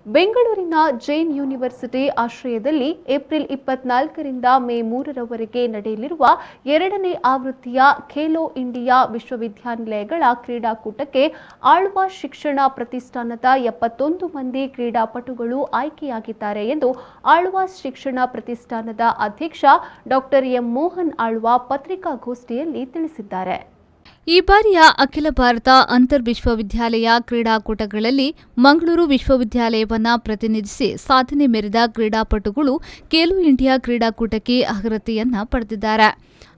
ಬೆಂಗಳೂರಿನ ಜೈನ್ ಯೂನಿವರ್ಸಿಟಿ ಆಶ್ರಯದಲ್ಲಿ ಏಪ್ರಿಲ್ 24ರಿಂದ ಮೇ 3ರವರೆಗೆ ನಡೆಯಲಿರುವ 2ನೇ ಆವೃತ್ತಿಯ ಖೇಲೋ ಇಂಡಿಯಾ ವಿಶ್ವವಿದ್ಯಾನಿಲಯಗಳ ಕ್ರೀಡಾಕೂಟಕ್ಕೆ ಆಳ್ವಾಸ್ ಶಿಕ್ಷಣ ಪ್ರತಿಷ್ಠಾನದ 71 ಮಂದಿ ಕ್ರೀಡಾಪಟುಗಳು ಆಯ್ಕೆಯಾಗಿದ್ದಾರೆ ಎಂದು ಆಳ್ವಾಸ್ ಶಿಕ್ಷಣ ಪ್ರತಿಷ್ಠಾನದ ಅಧ್ಯಕ್ಷ ಡಾಕ್ಟರ್ ಎಂ ಮೋಹನ್ ಆಳ್ವ ಪತ್ರಿಕಾಗೋಷ್ಠಿಯಲ್ಲಿ ತಿಳಿಸಿದ್ದಾರೆ. ಈ ಬಾರಿಯ ಅಖಿಲ ಭಾರತ ಅಂತರ್ ವಿಶ್ವವಿದ್ಯಾಲಯ ಕ್ರೀಡಾಕೂಟಗಳಲ್ಲಿ ಮಂಗಳೂರು ವಿಶ್ವವಿದ್ಯಾಲಯವನ್ನು ಪ್ರತಿನಿಧಿಸಿ ಸಾಧನೆ ಮೆರೆದ ಕ್ರೀಡಾಪಟುಗಳು ಖೇಲೋ ಇಂಡಿಯಾ ಕ್ರೀಡಾಕೂಟಕ್ಕೆ ಅರ್ಹತೆಯನ್ನು ಪಡೆದಿದ್ದಾರೆ.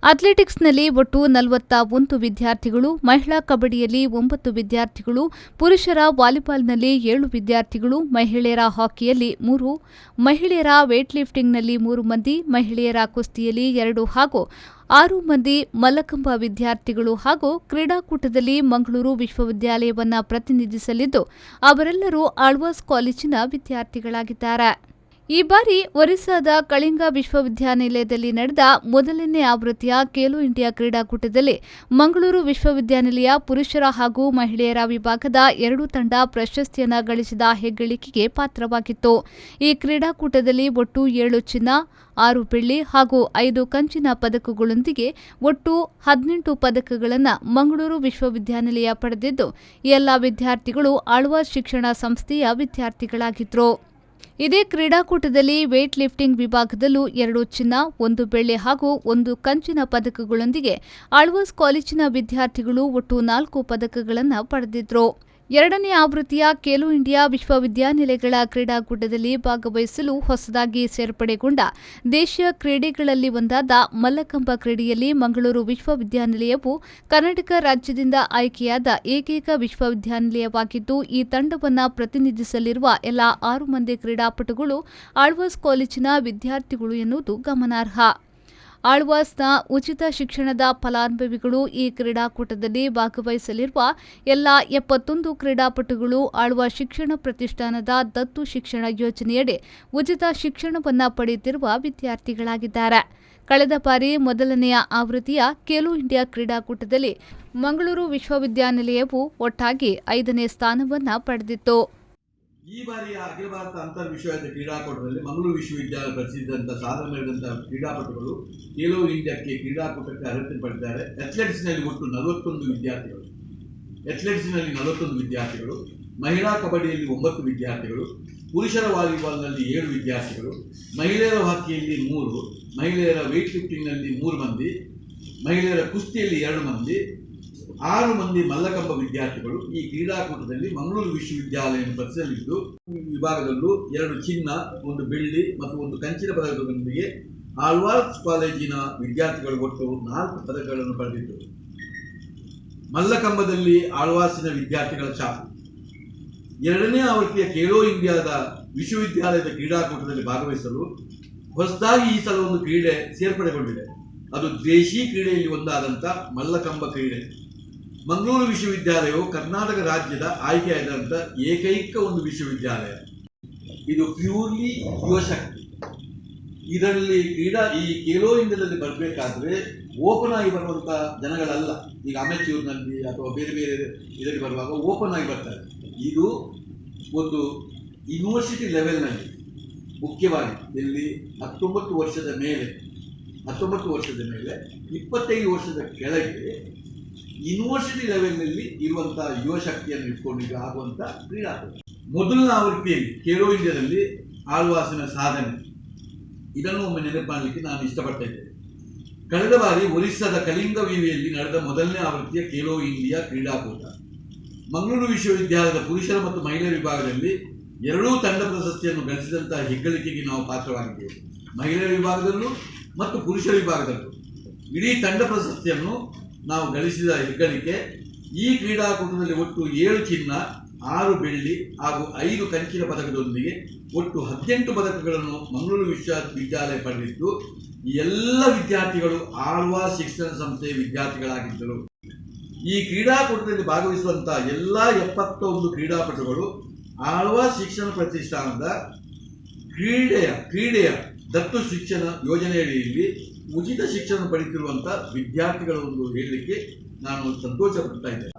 ಅಥ್ಲೆಟಿಕ್ಸ್ನಲ್ಲಿ ಒಟ್ಟು 41 ವಿದ್ಯಾರ್ಥಿಗಳು, ಮಹಿಳಾ ಕಬಡ್ಡಿಯಲ್ಲಿ 9 ವಿದ್ಯಾರ್ಥಿಗಳು, ಪುರುಷರ ವಾಲಿಬಾಲ್ನಲ್ಲಿ 7 ವಿದ್ಯಾರ್ಥಿಗಳು, ಮಹಿಳೆಯರ ಹಾಕಿಯಲ್ಲಿ 3, ಮಹಿಳೆಯರ ವೇಟ್ ಲಿಫ್ಟಿಂಗ್ನಲ್ಲಿ 3 ಮಂದಿ, ಮಹಿಳೆಯರ ಕುಸ್ತಿಯಲ್ಲಿ 2 ಹಾಗೂ 6 ಮಂದಿ ಮಲ್ಲಕಂಬ ವಿದ್ಯಾರ್ಥಿಗಳು ಹಾಗೂ ಕ್ರೀಡಾಕೂಟದಲ್ಲಿ ಮಂಗಳೂರು ವಿಶ್ವವಿದ್ಯಾಲಯವನ್ನು ಪ್ರತಿನಿಧಿಸಲಿದ್ದು ಅವರೆಲ್ಲರೂ ಆಳ್ವಾಸ್ ಕಾಲೇಜಿನ ವಿದ್ಯಾರ್ಥಿಗಳಾಗಿದ್ದಾರೆ. ಈ ಬಾರಿ ಒರಿಸ್ಸಾದ ಕಳಿಂಗ ವಿಶ್ವವಿದ್ಯಾನಿಲಯದಲ್ಲಿ ನಡೆದ ಮೊದಲನೇ ಆವೃತ್ತಿಯ ಖೇಲೋ ಇಂಡಿಯಾ ಕ್ರೀಡಾಕೂಟದಲ್ಲಿ ಮಂಗಳೂರು ವಿಶ್ವವಿದ್ಯಾನಿಲಯ ಪುರುಷರ ಹಾಗೂ ಮಹಿಳೆಯರ ವಿಭಾಗದ 2 ತಂಡ ಪ್ರಶಸ್ತಿಯನ್ನು ಗಳಿಸಿದ ಹೆಗ್ಗಳಿಕೆಗೆ ಪಾತ್ರವಾಗಿತ್ತು. ಈ ಕ್ರೀಡಾಕೂಟದಲ್ಲಿ ಒಟ್ಟು 7 ಚಿನ್ನ, 6 ಬೆಳ್ಳಿ ಹಾಗೂ 5 ಕಂಚಿನ ಪದಕಗಳೊಂದಿಗೆ ಒಟ್ಟು 18 ಪದಕಗಳನ್ನು ಮಂಗಳೂರು ವಿಶ್ವವಿದ್ಯಾನಿಲಯ ಪಡೆದಿದ್ದು, ಈ ಎಲ್ಲ ವಿದ್ಯಾರ್ಥಿಗಳು ಆಳ್ವಾಸ್ ಶಿಕ್ಷಣ ಸಂಸ್ಥೆಯ ವಿದ್ಯಾರ್ಥಿಗಳಾಗಿದ್ದರು. ಇದೇ ಕ್ರೀಡಾಕೂಟದಲ್ಲಿ ವೇಟ್ ಲಿಫ್ಟಿಂಗ್ ವಿಭಾಗದಲ್ಲೂ 2 ಚಿನ್ನ, 1 ಬೆಳ್ಳಿ ಹಾಗೂ 1 ಕಂಚಿನ ಪದಕಗಳೊಂದಿಗೆ ಆಳ್ವಾಸ್ ಕಾಲೇಜಿನ ವಿದ್ಯಾರ್ಥಿಗಳು ಒಟ್ಟು 4 ಪದಕಗಳನ್ನು ಪಡೆದಿದ್ದರು. 2ನೇ ಆವೃತ್ತಿಯ ಖೇಲೋ ಇಂಡಿಯಾ ವಿಶ್ವವಿದ್ಯಾನಿಲಯಗಳ ಕ್ರೀಡಾಕೂಟದಲ್ಲಿ ಭಾಗವಹಿಸಲು ಹೊಸದಾಗಿ ಸೇರ್ಪಡೆಗೊಂಡ ದೇಶೀಯ ಕ್ರೀಡೆಗಳಲ್ಲಿ ಒಂದಾದ ಮಲ್ಲಕಂಬ ಕ್ರೀಡೆಯಲ್ಲಿ ಮಂಗಳೂರು ವಿಶ್ವವಿದ್ಯಾನಿಲಯವು ಕರ್ನಾಟಕ ರಾಜ್ಯದಿಂದ ಆಯ್ಕೆಯಾದ ಏಕೈಕ ವಿಶ್ವವಿದ್ಯಾನಿಲಯವಾಗಿದ್ದು, ಈ ತಂಡವನ್ನು ಪ್ರತಿನಿಧಿಸಲಿರುವ ಎಲ್ಲ 6 ಮಂದಿ ಕ್ರೀಡಾಪಟುಗಳು ಆಳ್ವಾಸ್ ಕಾಲೇಜಿನ ವಿದ್ಯಾರ್ಥಿಗಳು ಎನ್ನುವುದು ಗಮನಾರ್ಹ. ಆಳ್ವಾಸ್ನ ಉಚಿತ ಶಿಕ್ಷಣದ ಫಲಾನುಭವಿಗಳು ಈ ಕ್ರೀಡಾಕೂಟದಲ್ಲಿ ಭಾಗವಹಿಸಲಿರುವ ಎಲ್ಲ 71 ಕ್ರೀಡಾಪಟುಗಳು ಆಳ್ವಾಸ್ ಶಿಕ್ಷಣ ಪ್ರತಿಷ್ಠಾನದ ದತ್ತು ಶಿಕ್ಷಣ ಯೋಜನೆಯಡಿ ಉಚಿತ ಶಿಕ್ಷಣವನ್ನು ಪಡೆಯುತ್ತಿರುವ ವಿದ್ಯಾರ್ಥಿಗಳಾಗಿದ್ದಾರೆ. ಕಳೆದ ಬಾರಿ ಮೊದಲನೆಯ ಆವೃತ್ತಿಯ ಖೇಲೋ ಇಂಡಿಯಾ ಕ್ರೀಡಾಕೂಟದಲ್ಲಿ ಮಂಗಳೂರು ವಿಶ್ವವಿದ್ಯಾನಿಲಯವು ಒಟ್ಟಾಗಿ 5ನೇ ಸ್ಥಾನವನ್ನು ಪಡೆದಿತ್ತು. ಈ ಬಾರಿಯ ಅಖಿಲ ಭಾರತ ಅಂತರ್ ವಿಶ್ವವಿದ್ಯಾಲಯ ಕ್ರೀಡಾಕೂಟದಲ್ಲಿ ಮಂಗಳೂರು ವಿಶ್ವವಿದ್ಯಾಲಯ ಪ್ರಸಿದ್ಧಂತಹ ಸಾಧನೆ ಮೆರೆದಂತಹ ಕ್ರೀಡಾಪಟುಗಳು ಖೇಲೋ ಇಂಡಿಯಾಕ್ಕೆ ಕ್ರೀಡಾಕೂಟಕ್ಕೆ ಅರ್ಹತೆ ಪಡೆದಿದ್ದಾರೆ. ಅಥ್ಲೆಟಿಕ್ಸ್ನಲ್ಲಿ ಒಟ್ಟು 41 ವಿದ್ಯಾರ್ಥಿಗಳು, ಮಹಿಳಾ ಕಬಡ್ಡಿಯಲ್ಲಿ 9 ವಿದ್ಯಾರ್ಥಿಗಳು, ಪುರುಷರ ವಾಲಿಬಾಲ್ನಲ್ಲಿ 7 ವಿದ್ಯಾರ್ಥಿಗಳು, ಮಹಿಳೆಯರ ಹಾಕಿಯಲ್ಲಿ 3, ಮಹಿಳೆಯರ ವೇಟ್ ಲಿಫ್ಟಿಂಗ್ನಲ್ಲಿ 3 ಮಂದಿ, ಮಹಿಳೆಯರ ಕುಸ್ತಿಯಲ್ಲಿ 2 ಮಂದಿ, 6 ಮಂದಿ ಮಲ್ಲಕಂಬ ವಿದ್ಯಾರ್ಥಿಗಳು ಈ ಕ್ರೀಡಾಕೂಟದಲ್ಲಿ ಮಂಗಳೂರು ವಿಶ್ವವಿದ್ಯಾಲಯವನ್ನು ಪ್ರತಿನಿಧಿಸಲಿದ್ದು, ವಿಭಾಗದಲ್ಲೂ 2 ಚಿನ್ನ, 1 ಬೆಳ್ಳಿ ಮತ್ತು 1 ಕಂಚಿನ ಪದಕದೊಂದಿಗೆ ಆಳ್ವಾಸ್ ಕಾಲೇಜಿನ ವಿದ್ಯಾರ್ಥಿಗಳು ಒಟ್ಟು 4 ಪದಕಗಳನ್ನು ಪಡೆದಿದ್ದರು. ಮಲ್ಲಕಂಬದಲ್ಲಿ ಆಳ್ವಾಸಿನ ವಿದ್ಯಾರ್ಥಿಗಳ ಛಾಪು. 2ನೇ ಆವೃತ್ತಿಯ ಖೇಲೋ ಇಂಡಿಯಾದ ವಿಶ್ವವಿದ್ಯಾಲಯದ ಕ್ರೀಡಾಕೂಟದಲ್ಲಿ ಭಾಗವಹಿಸಲು ಹೊಸದಾಗಿ ಈ ಸಲ ಒಂದು ಕ್ರೀಡೆ ಸೇರ್ಪಡೆಗೊಂಡಿದೆ. ಅದು ದೇಶಿ ಕ್ರೀಡೆಯಲ್ಲಿ ಒಂದಾದಂಥ ಮಲ್ಲಕಂಬ ಕ್ರೀಡೆ. ಮಂಗಳೂರು ವಿಶ್ವವಿದ್ಯಾಲಯವು ಕರ್ನಾಟಕ ರಾಜ್ಯದ ಆಯ್ಕೆಯಾದಂಥ ಏಕೈಕ ಒಂದು ವಿಶ್ವವಿದ್ಯಾಲಯ. ಇದು ಪ್ಯೂರ್ಲಿ ಯುವಶಕ್ತಿ. ಇದರಲ್ಲಿ ಈ ಖೇಲೋ ಇಂಡಿಯಾದಲ್ಲಿ ಬರಬೇಕಾದ್ರೆ ಓಪನ್ ಆಗಿ ಬರುವಂಥ ಜನಗಳಲ್ಲ. ಈಗ ಅಮೆಚೂರ್ನಲ್ಲಿ ಅಥವಾ ಬೇರೆ ಬೇರೆ ಇದರಲ್ಲಿ ಬರುವಾಗ ಓಪನ್ ಆಗಿ ಬರ್ತಾರೆ. ಇದು ಒಂದು ಯೂನಿವರ್ಸಿಟಿ ಲೆವೆಲ್ನಲ್ಲಿ ಮುಖ್ಯವಾಗಿ ಇಲ್ಲಿ 19 ವರ್ಷದ ಮೇಲೆ 25 ವರ್ಷದ ಕೆಳಗೆ ಯೂನಿವರ್ಸಿಟಿ ಲೆವೆಲ್ನಲ್ಲಿ ಇರುವಂತಹ ಯುವ ಶಕ್ತಿಯನ್ನು ಇಟ್ಕೊಂಡು ಆಗುವಂಥ ಕ್ರೀಡಾಕೂಟ. ಮೊದಲನೇ ಆವೃತ್ತಿಯಲ್ಲಿ ಖೇಲೋ ಇಂಡಿಯಾದಲ್ಲಿ ಆಳ್ವಾಸಿನ ಸಾಧನೆ ಇದನ್ನು ಒಮ್ಮೆ ನೆನಪು ಮಾಡಲಿಕ್ಕೆ ನಾನು ಇಷ್ಟಪಡ್ತಾ ಇದ್ದೇನೆ. ಕಳೆದ ಬಾರಿ ಒರಿಸ್ಸಾದ ಕಳಿಂಗ ವಿವಿಯಲ್ಲಿ ನಡೆದ ಮೊದಲನೇ ಆವೃತ್ತಿಯ ಖೇಲೋ ಇಂಡಿಯಾ ಕ್ರೀಡಾಕೂಟ ಮಂಗಳೂರು ವಿಶ್ವವಿದ್ಯಾಲಯದ ಪುರುಷರ ಮತ್ತು ಮಹಿಳೆಯರ ವಿಭಾಗದಲ್ಲಿ 2 ತಂಡ ಪ್ರಶಸ್ತಿಯನ್ನು ಗಳಿಸಿದಂತಹ ಹೆಗ್ಗಳಿಕೆಗೆ ನಾವು ಪಾತ್ರವಾಗಿದ್ದೇವೆ. ಮಹಿಳೆಯರ ವಿಭಾಗದಲ್ಲೂ ಮತ್ತು ಪುರುಷರ ವಿಭಾಗದಲ್ಲೂ ಇಡೀ ತಂಡ ಪ್ರಶಸ್ತಿಯನ್ನು ನಾವು ಗಳಿಸಿದ ಹೆಗ್ಗಳಿಕೆ. ಈ ಕ್ರೀಡಾಕೂಟದಲ್ಲಿ ಒಟ್ಟು 7 ಚಿನ್ನ, 6 ಬೆಳ್ಳಿ ಹಾಗೂ 5 ಕಂಚಿನ ಪದಕದೊಂದಿಗೆ ಒಟ್ಟು 18 ಪದಕಗಳನ್ನು ಮಂಗಳೂರು ವಿಶ್ವವಿದ್ಯಾಲಯ ಪಡೆದಿದ್ದು, ಎಲ್ಲ ವಿದ್ಯಾರ್ಥಿಗಳು ಆಳ್ವಾಸ್ ಶಿಕ್ಷಣ ಸಂಸ್ಥೆಯ ವಿದ್ಯಾರ್ಥಿಗಳಾಗಿದ್ದರು. ಈ ಕ್ರೀಡಾಕೂಟದಲ್ಲಿ ಭಾಗವಹಿಸುವಂತಹ ಎಲ್ಲ 71 ಕ್ರೀಡಾಪಟುಗಳು ಆಳ್ವಾಸ್ ಶಿಕ್ಷಣ ಪ್ರತಿಷ್ಠಾನದ ಕ್ರೀಡೆಯ ದತ್ತು ಶಿಕ್ಷಣ ಯೋಜನೆಯಡಿಯಲ್ಲಿ ಉಚಿತ ಶಿಕ್ಷಣ ಪಡೆಯುತ್ತಿರುವಂಥ ವಿದ್ಯಾರ್ಥಿಗಳು ಒಂದು ಹೇಳಲಿಕ್ಕೆ ನಾನು ಸಂತೋಷ ಪಡ್ತಾ ಇದ್ದೇನೆ.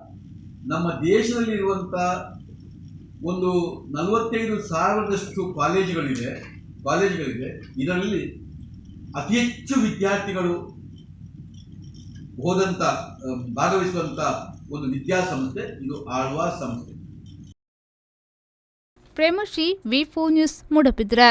ನಮ್ಮ ದೇಶದಲ್ಲಿರುವಂಥ ಒಂದು 45,000 ಕಾಲೇಜುಗಳಿದೆ. ಇದರಲ್ಲಿ ಅತಿ ಹೆಚ್ಚು ವಿದ್ಯಾರ್ಥಿಗಳು ಭಾಗವಹಿಸುವಂತ ಒಂದು ವಿದ್ಯಾಸಂಸ್ಥೆ ಇದು ಆಳ್ವಾಸ್ ಸಂಸ್ಥೆ. ಪ್ರೇಮಶ್ರೀ, ವಿ4 ನ್ಯೂಸ್, ಮೂಡಬಿದ್ರೆ.